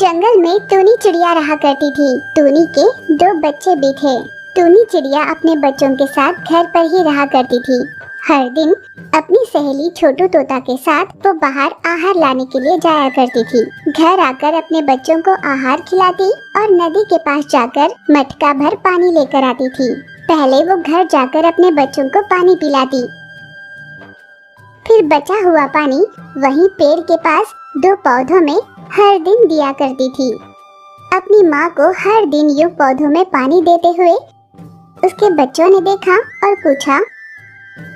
जंगल में टूनी चिड़िया रहा करती थी। टूनी के 2 बच्चे भी थे। टूनी चिड़िया अपने बच्चों के साथ घर पर ही रहा करती थी। हर दिन अपनी सहेली छोटू तोता के साथ वो बाहर आहार लाने के लिए जाया करती थी। घर आकर अपने बच्चों को आहार खिलाती और नदी के पास जाकर मटका भर पानी लेकर आती थी। पहले वो घर जाकर अपने बच्चों को पानी पिलाती, फिर बचा हुआ पानी वहीं पेड़ के पास 2 पौधों में हर दिन दिया करती थी। अपनी माँ को हर दिन यूं पौधों में पानी देते हुए उसके बच्चों ने देखा और पूछा,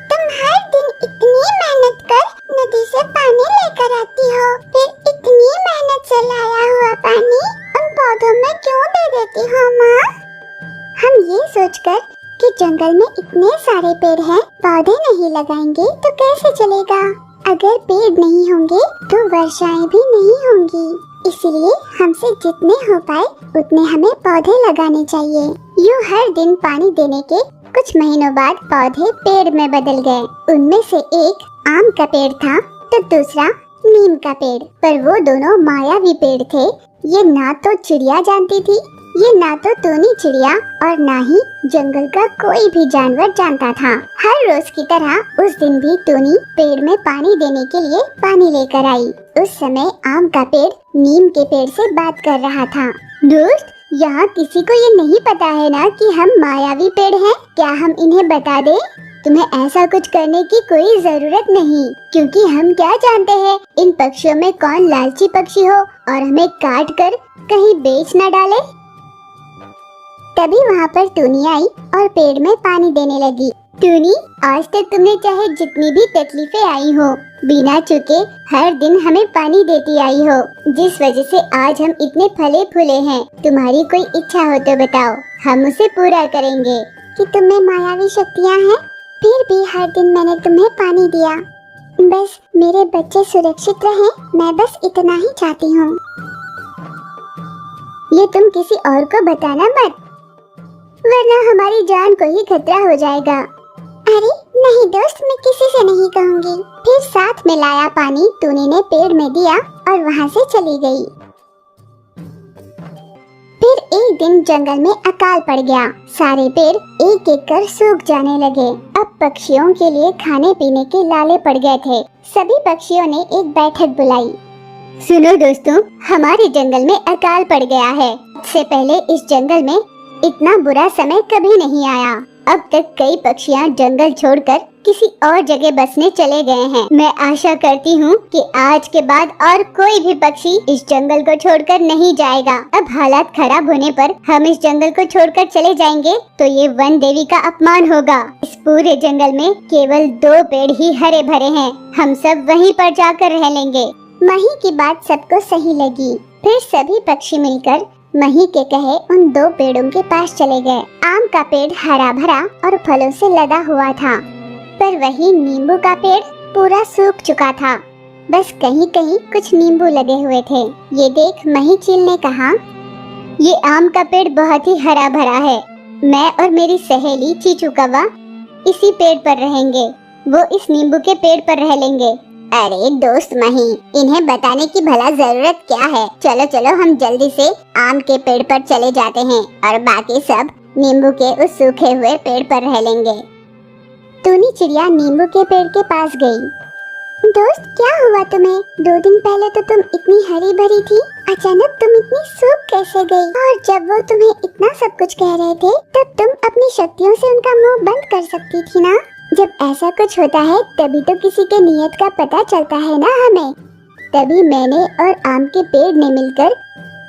तुम हर दिन इतनी मेहनत कर नदी से पानी लेकर आती हो, फिर इतनी मेहनत से लाया हुआ पानी उन पौधों में क्यों दे देती हो माँ? हम ये सोचकर कि जंगल में इतने सारे पेड़ हैं, पौधे नहीं लगाएंगे तो कैसे चलेगा? अगर पेड़ नहीं होंगे तो वर्षाएं भी नहीं होंगी, इसलिए हमसे जितने हो पाए उतने हमें पौधे लगाने चाहिए। यूँ हर दिन पानी देने के कुछ महीनों बाद पौधे पेड़ में बदल गए। उनमें से एक आम का पेड़ था तो दूसरा नीम का पेड़, पर वो दोनों मायावी पेड़ थे। ये ना तो चिड़िया जानती थी, ये ना तो टूनी चिड़िया और ना ही जंगल का कोई भी जानवर जानता था। हर रोज की तरह उस दिन भी टूनी पेड़ में पानी देने के लिए पानी लेकर आई। उस समय आम का पेड़ नीम के पेड़ से बात कर रहा था। दोस्त, यहाँ किसी को ये नहीं पता है ना कि हम मायावी पेड़ हैं? क्या हम इन्हें बता दें? तुम्हें ऐसा कुछ करने की कोई जरूरत नहीं, क्योंकि हम क्या जानते हैं इन पक्षियों में कौन लालची पक्षी हो और हमें काट कर कहीं बेच न डाले। तभी वहाँ पर टूनी आई और पेड़ में पानी देने लगी। टूनी, आज तक तुमने चाहे जितनी भी तकलीफें आई हो, बिना चुके हर दिन हमें पानी देती आई हो, जिस वजह से आज हम इतने फले फूले हैं। तुम्हारी कोई इच्छा हो तो बताओ, हम उसे पूरा करेंगे। कि तुम्हें मायावी शक्तियाँ हैं, फिर भी हर दिन मैंने तुम्हें पानी दिया। बस मेरे बच्चे सुरक्षित रहें, मैं बस इतना ही चाहती हूँ। ये तुम किसी और को बताना मत, वरना हमारी जान को ही खतरा हो जाएगा। अरे नहीं दोस्त, मैं किसी से नहीं कहूँगी। फिर साथ में लाया पानी टूनी ने पेड़ में दिया और वहाँ से चली गई। फिर एक दिन जंगल में अकाल पड़ गया। सारे पेड़ एक एक कर सूख जाने लगे। अब पक्षियों के लिए खाने पीने के लाले पड़ गए थे। सभी पक्षियों ने एक बैठक बुलाई। सुनो दोस्तों, हमारे जंगल में अकाल पड़ गया है। इससे पहले इस जंगल में इतना बुरा समय कभी नहीं आया। अब तक कई पक्षियाँ जंगल छोड़कर किसी और जगह बसने चले गए हैं। मैं आशा करती हूँ कि आज के बाद और कोई भी पक्षी इस जंगल को छोड़कर नहीं जाएगा। अब हालात खराब होने पर हम इस जंगल को छोड़कर चले जाएंगे तो ये वन देवी का अपमान होगा। इस पूरे जंगल में केवल 2 पेड़ ही हरे भरे हैं, हम सब वहीं पर जाकर रह लेंगे। मही की बात सबको सही लगी। फिर सभी पक्षी मिलकर मही के कहे उन 2 पेड़ों के पास चले गए। आम का पेड़ हरा भरा और फलों से लदा हुआ था, पर वही नींबू का पेड़ पूरा सूख चुका था। बस कहीं कहीं कुछ नींबू लगे हुए थे। ये देख मही चील ने कहा, ये आम का पेड़ बहुत ही हरा भरा है। मैं और मेरी सहेली चीचू कौवा इसी पेड़ पर रहेंगे, वो इस नींबू के पेड़ पर रह लेंगे। अरे दोस्त मही, इन्हें बताने की भला जरूरत क्या है? चलो चलो हम जल्दी से आम के पेड़ पर चले जाते हैं और बाकी सब नींबू के उस सूखे हुए पेड़ पर रह लेंगे। टूनी चिड़िया नींबू के पेड़ के पास गई। दोस्त, क्या हुआ तुम्हें? 2 दिन पहले तो तुम इतनी हरी भरी थी, अचानक तुम इतनी सूख कैसे गई? और जब वो तुम्हें इतना सब कुछ कह रहे थे तब तुम अपनी शक्तियों से उनका मुंह बंद कर सकती थी ना? जब ऐसा कुछ होता है तभी तो किसी के नियत का पता चलता है ना हमें। तभी मैंने और आम के पेड़ ने मिलकर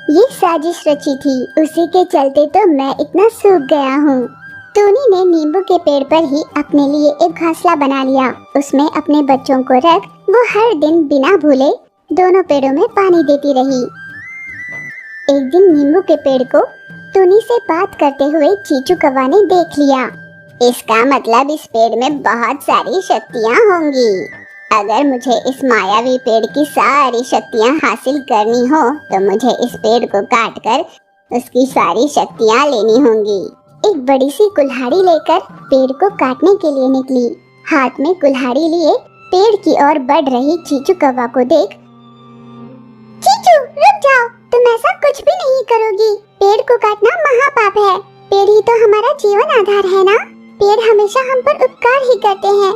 ये साजिश रची थी, उसी के चलते तो मैं इतना सूख गया हूँ। टूनी ने नींबू के पेड़ पर ही अपने लिए एक घोंसला बना लिया। उसमें अपने बच्चों को रख वो हर दिन बिना भूले दोनों पेड़ों में पानी देती रही। एक दिन नींबू के पेड़ को टूनी से बात करते हुए चीचू कौवा ने देख लिया। इसका मतलब इस पेड़ में बहुत सारी शक्तियाँ होंगी। अगर मुझे इस मायावी पेड़ की सारी शक्तियाँ हासिल करनी हो तो मुझे इस पेड़ को काटकर उसकी सारी शक्तियाँ लेनी होंगी। एक बड़ी सी कुल्हाड़ी लेकर पेड़ को काटने के लिए निकली। हाथ में कुल्हाड़ी लिए पेड़ की ओर बढ़ रही चीचू कौवा को देख, चीचू रुक जाओ, तुम ऐसा है ना, पेड़ हमेशा हम पर उपकार ही करते हैं।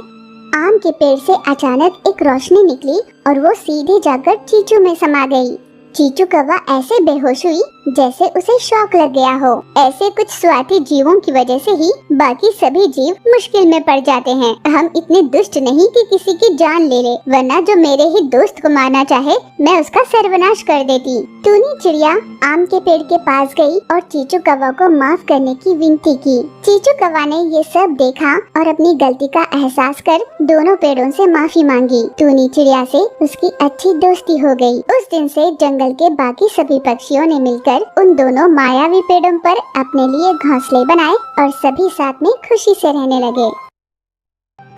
आम के पेड़ से अचानक एक रोशनी निकली और वो सीधे जाकर चीचू में समा गई। चीचू कौवा ऐसे बेहोश हुई जैसे उसे शॉक लग गया हो। ऐसे कुछ स्वार्थी जीवों की वजह से ही बाकी सभी जीव मुश्किल में पड़ जाते हैं। हम इतने दुष्ट नहीं कि किसी की जान ले ले, वरना जो मेरे ही दोस्त को मारना चाहे मैं उसका सर्वनाश कर देती। टूनी चिड़िया आम के पेड़ के पास गई और चीचू कौवा को माफ करने की विनती की। चीचू कौवा ने ये सब देखा और अपनी गलती का एहसास कर दोनों पेड़ों से माफी मांगी। टूनी चिड़िया से उसकी अच्छी दोस्ती हो गई। उस दिन से जंगल के बाकी सभी पक्षियों ने मिलकर उन दोनों मायावी पेड़ों पर अपने लिए घोंसले बनाए और सभी साथ में खुशी से रहने लगे।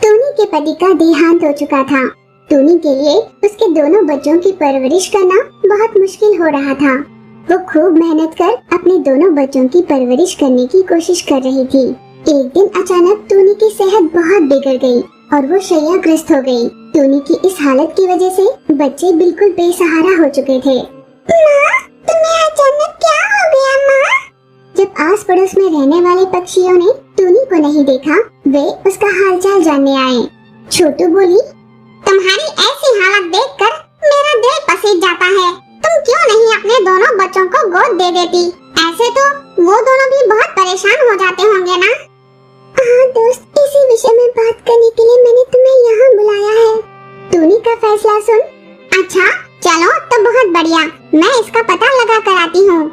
टूनी के पति का देहांत हो चुका था। टूनी के लिए उसके दोनों बच्चों की परवरिश करना बहुत मुश्किल हो रहा था। वो खूब मेहनत कर अपने दोनों बच्चों की परवरिश करने की कोशिश कर रही थी। एक दिन अचानक टूनी की सेहत बहुत बिगड़ गई और वो शैय्याग्रस्त हो गई। टूनी की इस हालत की वजह से बच्चे बिल्कुल बेसहारा हो चुके थे। माँ, तुम्हें अचानक क्या हो गया माँ? जब आस पड़ोस में रहने वाले पक्षियों ने टूनी को नहीं देखा, वे उसका हालचाल जानने आए। छोटू बोली, तुम्हारी ऐसी हालत देखकर मेरा दिल पसीज जाता है। तुम क्यों नहीं अपने दोनों बच्चों को गोद दे देती? ऐसे तो वो दोनों भी बहुत परेशान हो जाते होंगे ना? हाँ दोस्त, इसी विषय में बात करने के लिए मैंने तुम्हें यहाँ बुलाया है। टूनी का फैसला सुन। अच्छा चलो तो बहुत बढ़िया, मैं इसका पता लगा कर आती हूँ।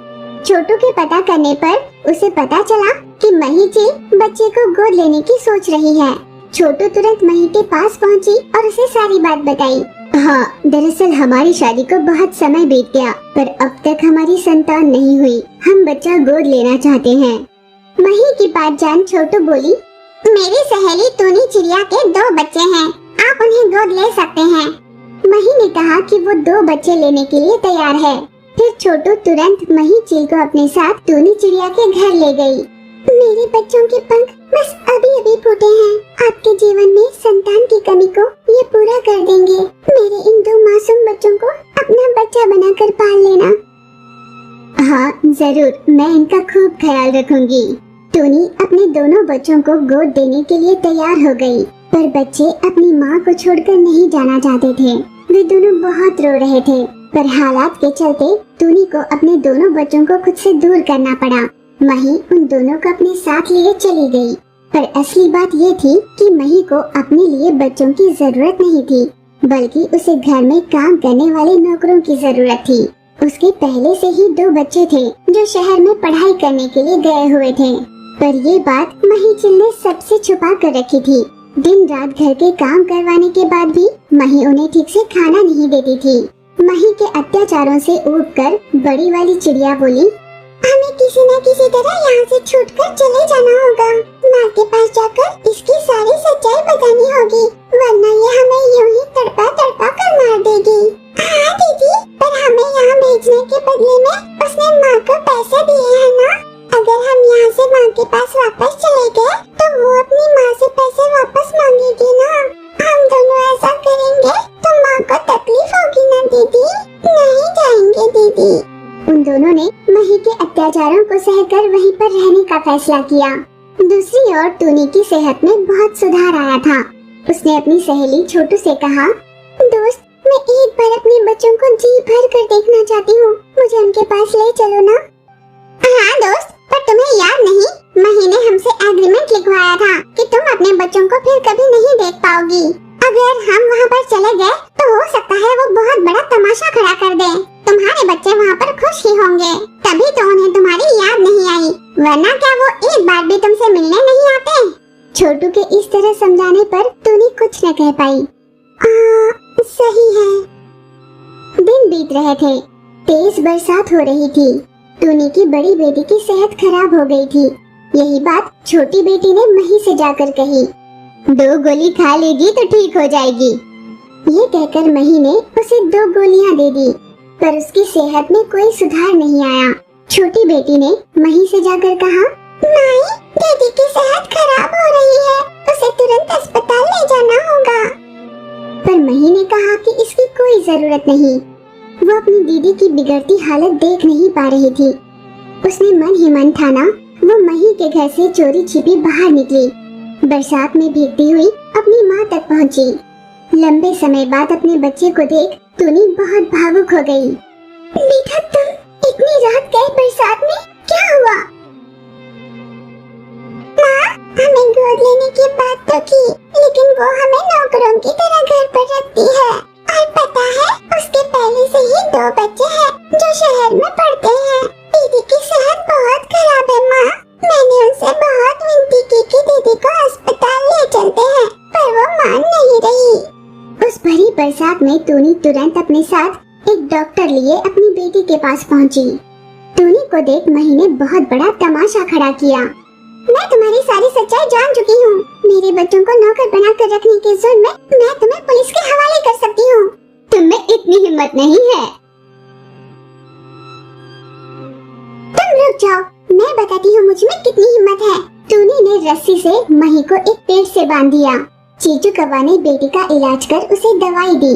छोटू के पता करने पर उसे पता चला कि मही चील बच्चे को गोद लेने की सोच रही है। छोटू तुरंत मही के पास पहुँची और उसे सारी बात बताई। हाँ, दरअसल हमारी शादी को बहुत समय बीत गया, पर अब तक हमारी संतान नहीं हुई। हम बच्चा गोद लेना चाहते हैं। मही की बात जान छोटू बोली, मेरी सहेली टूनी चिड़िया के 2 बच्चे हैं, आप उन्हें गोद ले सकते हैं। मही ने कहा कि वो 2 बच्चे लेने के लिए तैयार है। फिर छोटू तुरंत मही चील को अपने साथ टूनी चिड़िया के घर ले गई। मेरे बच्चों के पंख बस अभी फूटे हैं। आपके जीवन में संतान की कमी को ये पूरा कर देंगे। मेरे इन 2 मासूम बच्चों को अपना बच्चा बनाकर पाल लेना। हाँ जरूर, मैं इनका खूब ख्याल रखूंगी। टूनी अपने दोनों बच्चों को गोद देने के लिए तैयार हो गई, पर बच्चे अपनी माँ को छोड़कर नहीं जाना चाहते थे। वे दोनों बहुत रो रहे थे, पर हालात के चलते टूनी को अपने दोनों बच्चों को खुद से दूर करना पड़ा। मही उन दोनों को अपने साथ लिए चली गई, पर असली बात ये थी कि मही को अपने लिए बच्चों की जरूरत नहीं थी, बल्कि उसे घर में काम करने वाले नौकरों की जरूरत थी। उसके पहले से ही 2 बच्चे थे जो शहर में पढ़ाई करने के लिए गए हुए थे, पर ये बात मही चील ने सबसे छुपा कर रखी थी। दिन रात घर के काम करवाने के बाद भी मही उन्हें ठीक से खाना नहीं देती थी। मही के अत्याचारों से ऊबकर बड़ी वाली चिड़िया बोली, हमें किसी न किसी तरह यहाँ से छूटकर चले जाना होगा। माँ के पास जाकर इसकी सारी सच्चाई बतानी होगी, वरना ये हमें यूं ही तड़पा कर मार देगी। हाँ दीदी, पर हमें यहाँ भेजने के बदले में उसने माँ को पैसे दिए हैं ना? अगर हम यहाँ से माँ के पास वापस चले गए तो वो अपनी माँ से पैसे वापस मांगेगी ना। हम दोनों ऐसा करेंगे तो माँ को तकलीफ होगी ना दीदी? नहीं जाएंगे दीदी। उन दोनों ने मही के अत्याचारों को सहकर वहीं पर रहने का फैसला किया। दूसरी ओर टूनी की सेहत में बहुत सुधार आया था। उसने अपनी सहेली छोटू से कहा, दोस्त मैं एक बार अपने बच्चों को जी भर कर देखना चाहती हूँ, मुझे उनके पास ले चलो ना। हाँ दोस्त, पर तुम्हें याद नहीं, मही ने हमसे एग्रीमेंट लिखवाया था कि तुम अपने बच्चों को फिर कभी नहीं देख पाओगी। अगर हम वहाँ पर चले गए तो हो सकता है वो बहुत बड़ा तमाशा खड़ा कर दे। तुम्हारे बच्चे वहाँ पर खुश ही होंगे, तभी तो उन्हें तुम्हारी याद नहीं आई, वरना क्या वो एक बार भी तुमसे मिलने नहीं आते? छोटू के इस तरह समझाने पर टूनी कुछ न कह पाई। सही है। दिन बीत रहे थे, तेज बरसात हो रही थी। टूनी की बड़ी बेटी की सेहत खराब हो गई थी। यही बात छोटी बेटी ने मही से जाकर कही, 2 गोली खा लेगी तो ठीक हो जाएगी। ये कहकर मही ने उसे 2 गोलियां दे दी, पर उसकी सेहत में कोई सुधार नहीं आया। छोटी बेटी ने मही से जाकर कहा, माई, दीदी की सेहत खराब हो रही है, उसे तुरंत अस्पताल ले जाना होगा। पर मही ने कहा कि इसकी कोई जरूरत नहीं, वो अपनी दीदी की बिगड़ती हालत देख नहीं पा रही थी। उसने मन ही मन ठाना, वो मही के घर से चोरी छिपी बाहर निकली। बरसात में भीगती हुई अपनी माँ तक पहुँची। लंबे समय बाद अपने बच्चे को देख टूनी बहुत भावुक हो गई। बेटा, तुम इतनी रात गए बरसात में, क्या हुआ? माँ, हमें गोद लेने की बात तो की, लेकिन वो हमें नौकरों की तरह घर पर रखती है। और पता है, उसके पहले से ही 2 बच्चे हैं जो शहर में पढ़ते हैं। दीदी की सेहत बहुत खराब है माँ। मैंने उनसे बहुत विनती की कि दीदी को अस्पताल ले चलते हैं, पर वो मान नहीं रही। उस भरी बरसात में टूनी तुरंत अपने साथ एक डॉक्टर लिए अपनी बेटी के पास पहुंची। टूनी को देख मही ने बहुत बड़ा तमाशा खड़ा किया। मैं तुम्हारी सारी सच्चाई जान चुकी हूँ। मेरे बच्चों को नौकर बनाकर रखने के जुर्म में मैं तुम्हें पुलिस के हवाले कर सकती हूँ। तुम में इतनी हिम्मत नहीं है। तुम रुक जाओ, मैं बताती हूँ मुझ में कितनी हिम्मत है। टूनी ने रस्सी से मही को एक पेड़ से बांध दिया। चीचू कौवा ने बेटी का इलाज कर उसे दवाई दी।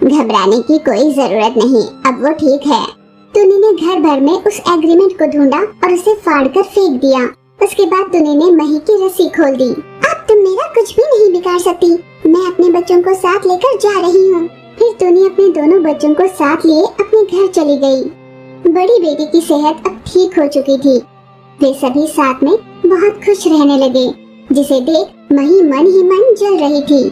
घबराने की कोई जरूरत नहीं, अब वो ठीक है। टूनी ने घर भर में उस एग्रीमेंट को ढूंढा और उसे फाड़ कर फेंक दिया। उसके बाद टूनी ने मही की रस्सी खोल दी। अब तुम मेरा कुछ भी नहीं बिगाड़ सकती। मैं अपने बच्चों को साथ लेकर जा रही हूँ। फिर टूनी अपने दोनों बच्चों को साथ लिए अपने घर चली गई। बड़ी बेटी की सेहत अब ठीक हो चुकी थी। वे सभी साथ में बहुत खुश रहने लगे, जिसे देख मही मन ही मन जल रही थी।